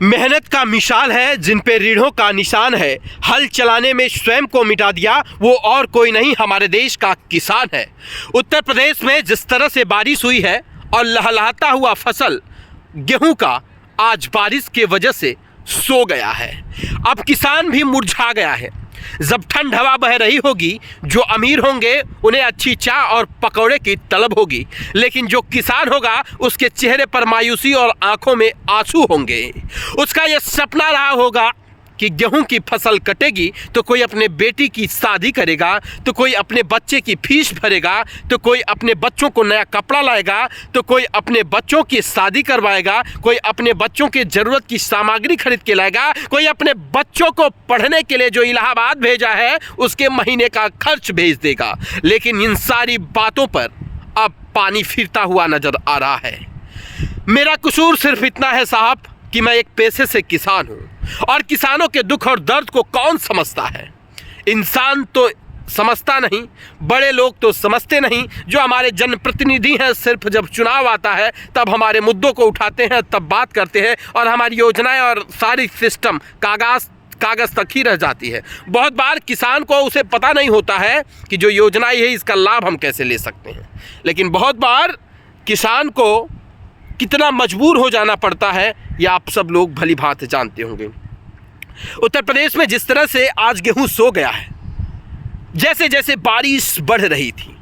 मेहनत का मिसाल है, जिन पे रीढ़ों का निशान है। हल चलाने में स्वयं को मिटा दिया, वो और कोई नहीं हमारे देश का किसान है। उत्तर प्रदेश में जिस तरह से बारिश हुई है और लहलहाता हुआ फसल गेहूं का आज बारिश की वजह से सो गया है। अब किसान भी मुरझा गया है। जब ठंड हवा बह रही होगी, जो अमीर होंगे उन्हें अच्छी चाय और पकौड़े की तलब होगी, लेकिन जो किसान होगा उसके चेहरे पर मायूसी और आंखों में आंसू होंगे। उसका यह सपना रहा होगा कि गेहूं की फसल कटेगी तो कोई अपने बेटी की शादी करेगा, तो कोई अपने बच्चे की फीस भरेगा, तो कोई अपने बच्चों को नया कपड़ा लाएगा, तो कोई अपने बच्चों की शादी करवाएगा, कोई अपने बच्चों के ज़रूरत की सामग्री खरीद के लाएगा, कोई अपने बच्चों को पढ़ने के लिए जो इलाहाबाद भेजा है उसके महीने का खर्च भेज देगा। लेकिन इन सारी बातों पर अब पानी फिरता हुआ नजर आ रहा है। मेरा कसूर सिर्फ इतना है साहब कि मैं एक पेशे से किसान हूँ, और किसानों के दुख और दर्द को कौन समझता है? इंसान तो समझता नहीं, बड़े लोग तो समझते नहीं। जो हमारे जनप्रतिनिधि हैं, सिर्फ जब चुनाव आता है तब हमारे मुद्दों को उठाते हैं, तब बात करते हैं, और हमारी योजनाएं और सारी सिस्टम कागज़ तक ही रह जाती है। बहुत बार किसान को उसे पता नहीं होता है कि जो योजनाएं है इसका लाभ हम कैसे ले सकते हैं। लेकिन बहुत बार किसान को कितना मजबूर हो जाना पड़ता है, यह आप सब लोग भली भांति जानते होंगे। उत्तर प्रदेश में जिस तरह से आज गेहूं सो गया है, जैसे जैसे बारिश बढ़ रही थी,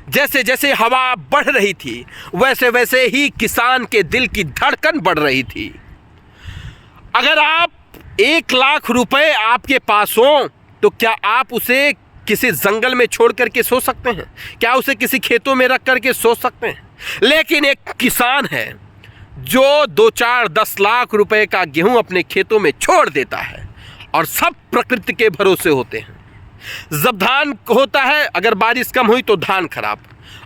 जैसे जैसे हवा बढ़ रही थी, वैसे वैसे ही किसान के दिल की धड़कन बढ़ रही थी। अगर आप 1 लाख रुपए आपके पास हो तो क्या आप उसे किसी जंगल में छोड़ करके सो सकते हैं? क्या उसे किसी खेतों में रख करके सो सकते हैं? लेकिन एक किसान है जो 2, 4, 10 लाख रुपए का गेहूं अपने खेतों में छोड़ देता है, और सब प्रकृति के भरोसे होते हैं। जब धान होता है, अगर बारिश कम हुई तो धान खराब,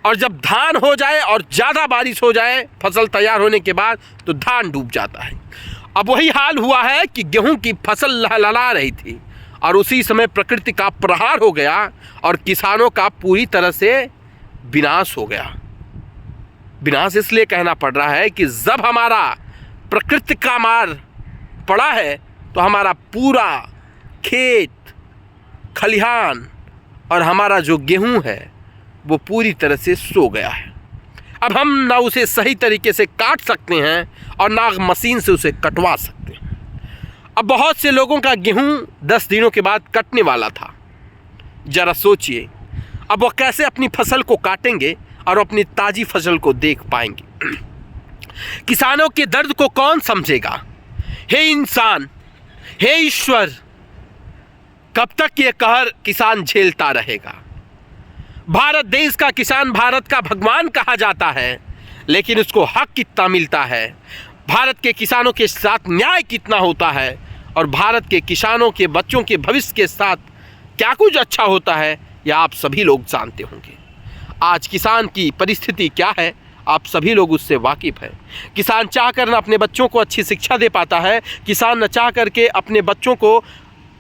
और जब धान हो जाए और ज़्यादा बारिश हो जाए फसल तैयार होने के बाद, तो धान डूब जाता है। अब वही हाल हुआ है कि गेहूं की फसल लहलहा रही थी, और उसी समय प्रकृति का प्रहार हो गया और किसानों का पूरी तरह से विनाश हो गया। विनाश इसलिए कहना पड़ रहा है कि जब हमारा प्रकृति का मार पड़ा है तो हमारा पूरा खेत खलिहान और हमारा जो गेहूं है वो पूरी तरह से सो गया है। अब हम ना उसे सही तरीके से काट सकते हैं और ना मशीन से उसे कटवा सकते हैं। अब बहुत से लोगों का गेहूं 10 दिनों के बाद कटने वाला था। ज़रा सोचिए, अब वो कैसे अपनी फसल को काटेंगे और अपनी ताज़ी फसल को देख पाएंगे? किसानों के दर्द को कौन समझेगा? हे इंसान, हे ईश्वर, कब तक ये कहर किसान झेलता रहेगा? भारत देश का किसान भारत का भगवान कहा जाता है, लेकिन उसको हक कितना मिलता है, भारत के किसानों के साथ न्याय कितना होता है, और भारत के किसानों के बच्चों के भविष्य के साथ क्या कुछ अच्छा होता है, यह आप सभी लोग जानते होंगे। आज किसान की परिस्थिति क्या है, आप सभी लोग उससे वाकिफ़ हैं। किसान चाह कर न अपने बच्चों को अच्छी शिक्षा दे पाता है, किसान न चाह करके अपने बच्चों को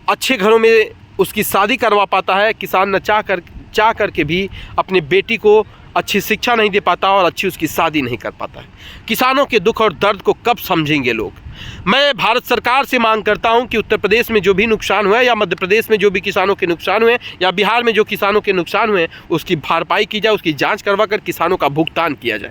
अच्छे घरों में उसकी शादी करवा पाता है, किसान न चाह करके भी अपने बेटी को अच्छी शिक्षा नहीं दे पाता और अच्छी उसकी शादी नहीं कर पाता है। किसानों के दुख और दर्द को कब समझेंगे लोग? मैं भारत सरकार से मांग करता हूं कि उत्तर प्रदेश में जो भी नुकसान हुआ है, या मध्य प्रदेश में जो भी किसानों के नुकसान हुए, या बिहार में जो किसानों के नुकसान हुए, उसकी भरपाई की जाए, उसकी जांच करवा कर किसानों का भुगतान किया जाए।